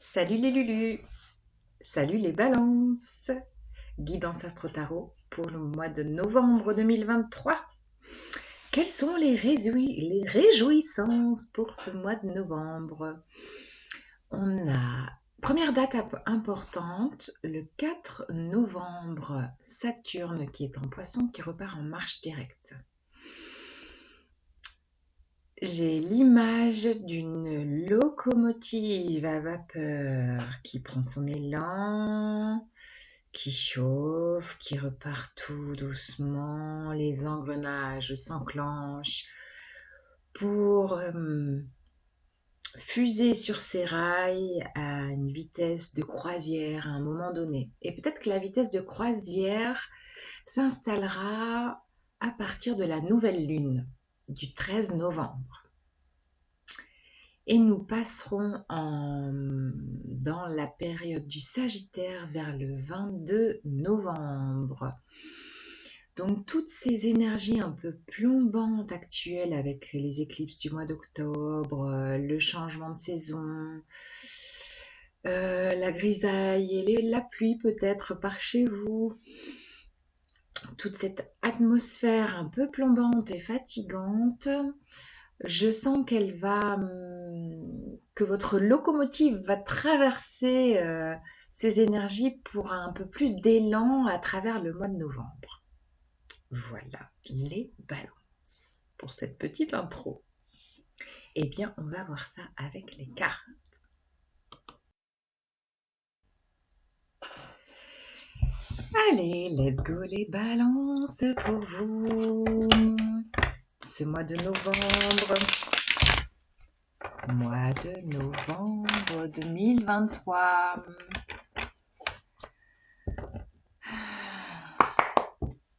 Salut les Lulus, salut les balances, guidance astro tarot pour le mois de novembre 2023. Quelles sont les réjouissances pour ce mois de novembre? On a première date importante, le 4 novembre, Saturne qui est en Poisson qui repart en marche directe. J'ai l'image d'une locomotive à vapeur qui prend son élan, qui chauffe, qui repart tout doucement, les engrenages s'enclenchent pour fuser sur ses rails à une vitesse de croisière à un moment donné. Et peut-être que la vitesse de croisière s'installera à partir de la nouvelle lune du 13 novembre. Et nous passerons dans la période du Sagittaire vers le 22 novembre. Donc toutes ces énergies un peu plombantes actuelles avec les éclipses du mois d'octobre, le changement de saison, la grisaille et la pluie peut-être par chez vous, toute cette atmosphère un peu plombante et fatigante, je sens que votre locomotive va traverser ces énergies pour un peu plus d'élan à travers le mois de novembre. Voilà les balances pour cette petite intro. Eh bien, on va voir ça avec les cartes. Allez, let's go les balances pour vous. Ce mois de novembre. Mois de novembre 2023.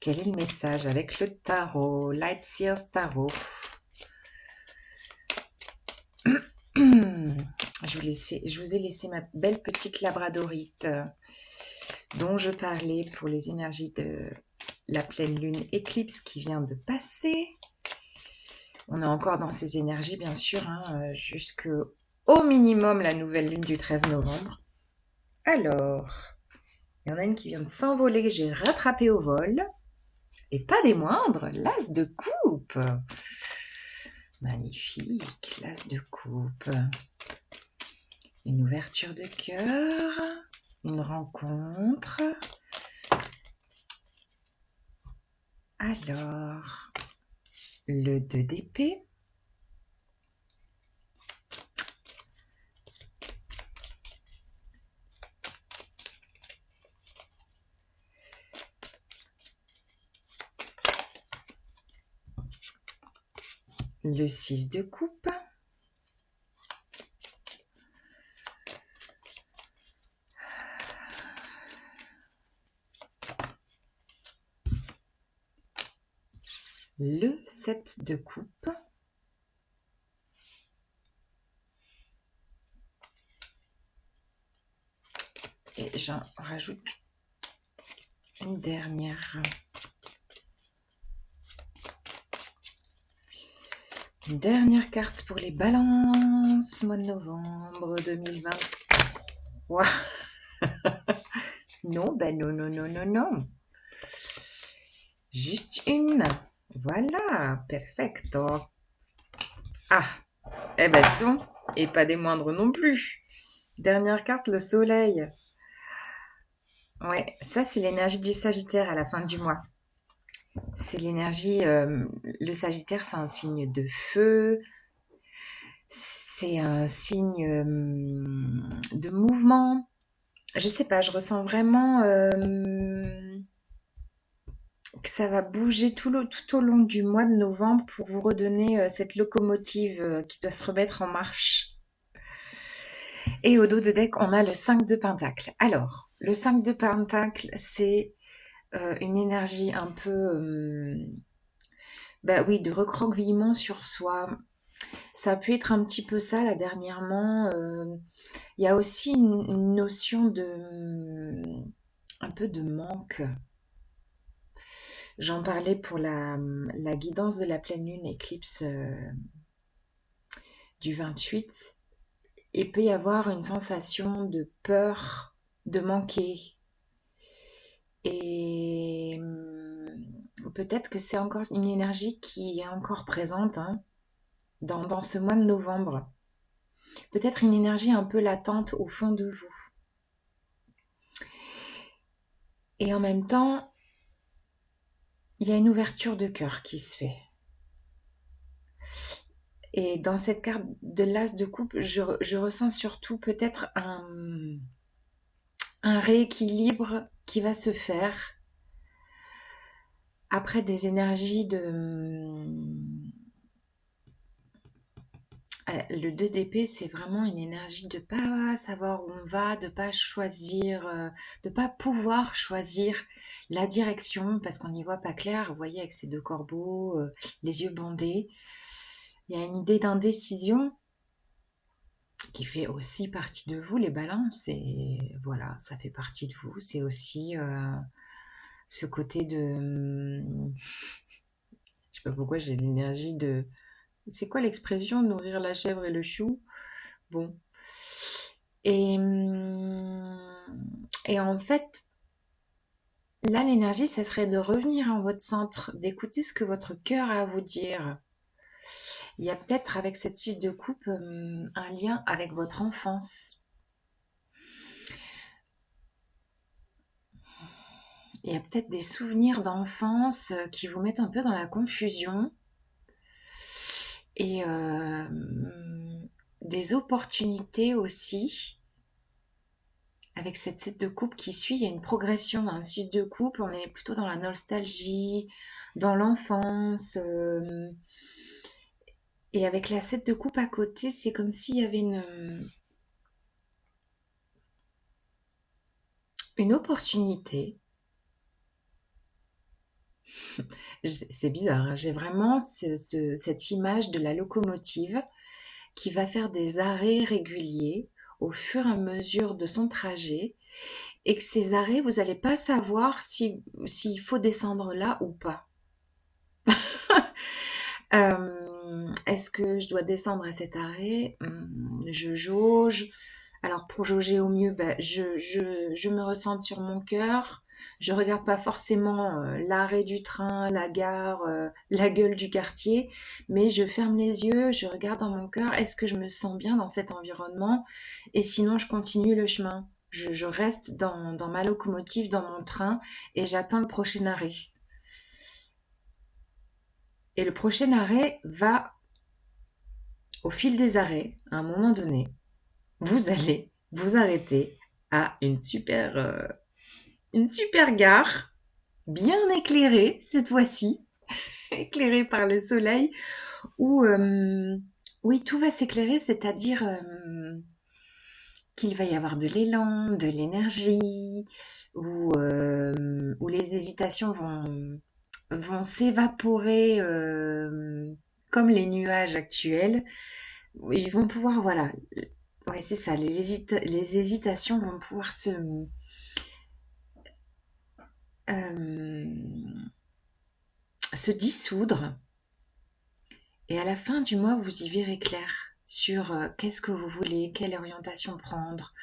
Quel est le message avec le tarot, Lightseers Tarot? Je vous ai laissé ma belle petite labradorite dont je parlais pour les énergies de la pleine lune éclipse qui vient de passer. On est encore dans ces énergies, bien sûr, jusqu'au minimum la nouvelle lune du 13 novembre. Alors, il y en a une qui vient de s'envoler, que j'ai rattrapée au vol. Et pas des moindres, l'as de coupe. Magnifique, l'as de coupe. Une ouverture de cœur, une rencontre. Alors, le 2 d'épée. Le 6 de coupe. Le 7 de coupe. Et j'en rajoute une dernière. Une dernière carte pour les balances, mois de novembre 2023. Non, ben non, non, non, non, non. Juste une. Voilà, perfecto. Ah, eh ben donc, et pas des moindres non plus. Dernière carte, le soleil. Ouais, ça c'est l'énergie du Sagittaire à la fin du mois. C'est l'énergie, le Sagittaire c'est un signe de feu, c'est un signe de mouvement. Je sais pas, je ressens vraiment que ça va bouger tout au long du mois de novembre pour vous redonner cette locomotive qui doit se remettre en marche. Et au dos de deck, on a le 5 de Pentacle. Alors, le 5 de Pentacle, c'est une énergie un peu, oui, de recroquevillement sur soi. Ça a pu être un petit peu ça, là, dernièrement. Il y a aussi une notion un peu de manque. J'en parlais pour la guidance de la pleine lune éclipse du 28. il peut y avoir une sensation de peur, de manquer. Et peut-être que c'est encore une énergie qui est encore présente hein, dans ce mois de novembre. Peut-être une énergie un peu latente au fond de vous. Et en même temps, il y a une ouverture de cœur qui se fait. Et dans cette carte de l'as de coupe, je ressens surtout peut-être un rééquilibre qui va se faire après des énergies le 2 d'épée, c'est vraiment une énergie de pas savoir où on va, de pas choisir, de pas pouvoir choisir la direction parce qu'on n'y voit pas clair. Vous voyez, avec ces deux corbeaux, les yeux bandés, il y a une idée d'indécision qui fait aussi partie de vous, les balances, et voilà, ça fait partie de vous. C'est aussi ce côté de... Je sais pas pourquoi j'ai l'énergie de... C'est quoi l'expression, nourrir la chèvre et le chou? Bon. Et, et en fait, là, l'énergie, ça serait de revenir en votre centre, d'écouter ce que votre cœur a à vous dire. Il y a peut-être avec cette 6 de coupe un lien avec votre enfance. Il y a peut-être des souvenirs d'enfance qui vous mettent un peu dans la confusion et des opportunités aussi. Avec cette 7 de coupe qui suit, il y a une progression. Un 6 de coupe, on est plutôt dans la nostalgie, dans l'enfance. Et avec la 7 de coupe à côté, c'est comme s'il y avait une opportunité. C'est bizarre, hein, j'ai vraiment cette image de la locomotive qui va faire des arrêts réguliers au fur et à mesure de son trajet et que ces arrêts, vous n'allez pas savoir s'il faut descendre là ou pas. Est-ce que je dois descendre à cet arrêt? Je jauge. Alors pour jauger au mieux, ben, je me ressente sur mon cœur. Je regarde pas forcément l'arrêt du train, la gare, la gueule du quartier, mais je ferme les yeux, je regarde dans mon cœur, est-ce que je me sens bien dans cet environnement? Et sinon, je continue le chemin. Je reste dans ma locomotive, dans mon train, et j'attends le prochain arrêt. Et le prochain arrêt va, au fil des arrêts, à un moment donné, vous allez vous arrêter à une super gare, bien éclairée cette fois-ci, éclairée par le soleil, où oui, tout va s'éclairer, c'est-à-dire qu'il va y avoir de l'élan, de l'énergie, où les hésitations vont s'évaporer comme les nuages actuels. Ils vont pouvoir, voilà, ouais, c'est ça, les hésitations vont pouvoir euh, se dissoudre. Et à la fin du mois, vous y verrez clair sur qu'est-ce que vous voulez, quelle orientation prendre,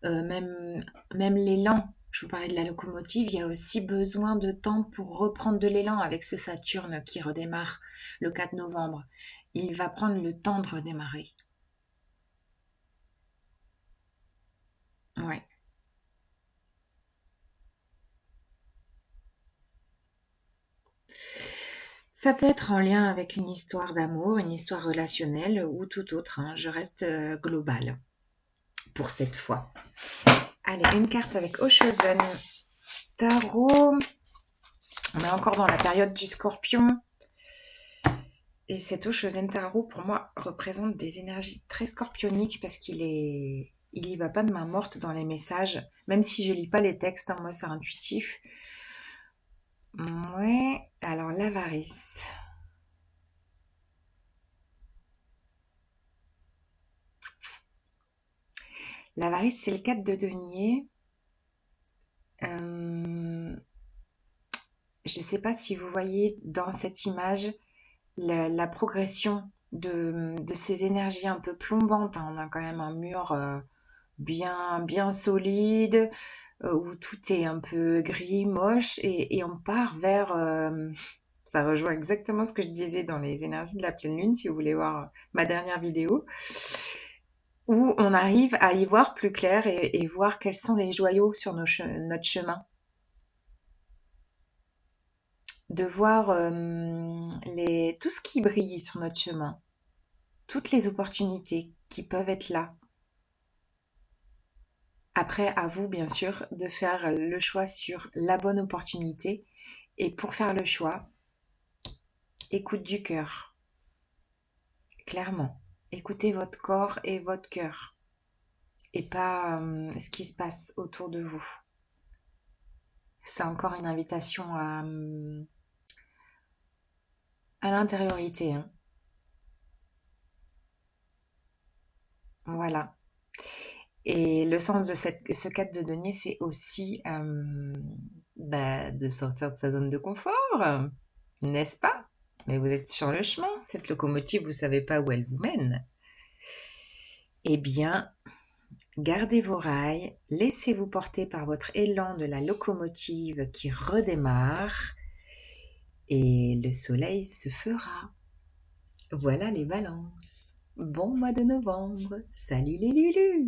même l'élan. Je vous parlais de la locomotive, il y a aussi besoin de temps pour reprendre de l'élan avec ce Saturne qui redémarre le 4 novembre. Il va prendre le temps de redémarrer. Ouais. Ça peut être en lien avec une histoire d'amour, une histoire relationnelle ou tout autre, hein. Je reste globale pour cette fois. Allez, une carte avec Oshozen Tarot. On est encore dans la période du Scorpion. Et cet Oshozen Tarot, pour moi, représente des énergies très scorpioniques parce il y va pas de main morte dans les messages. Même si je lis pas les textes, hein, moi c'est intuitif. Ouais, alors l'avarice. L'avarice, c'est le 4 de denier. Je ne sais pas si vous voyez dans cette image la progression de ces énergies un peu plombantes, hein. On a quand même un mur bien solide, où tout est un peu gris, moche, et on part vers... ça rejoint exactement ce que je disais dans les énergies de la pleine lune, si vous voulez voir ma dernière vidéo, où on arrive à y voir plus clair et voir quels sont les joyaux sur notre chemin. De voir tout ce qui brille sur notre chemin, toutes les opportunités qui peuvent être là. Après, à vous, bien sûr, de faire le choix sur la bonne opportunité. Et pour faire le choix, écoute du cœur, clairement. Écoutez votre corps et votre cœur, et pas ce qui se passe autour de vous. C'est encore une invitation à l'intériorité, hein. Voilà. Et le sens de ce cadre de denier, c'est aussi de sortir de sa zone de confort, n'est-ce pas? Mais vous êtes sur le chemin, cette locomotive, vous savez pas où elle vous mène. Eh bien, gardez vos rails, laissez-vous porter par votre élan de la locomotive qui redémarre, et le soleil se fera. Voilà les balances. Bon mois de novembre. Salut les Lulus!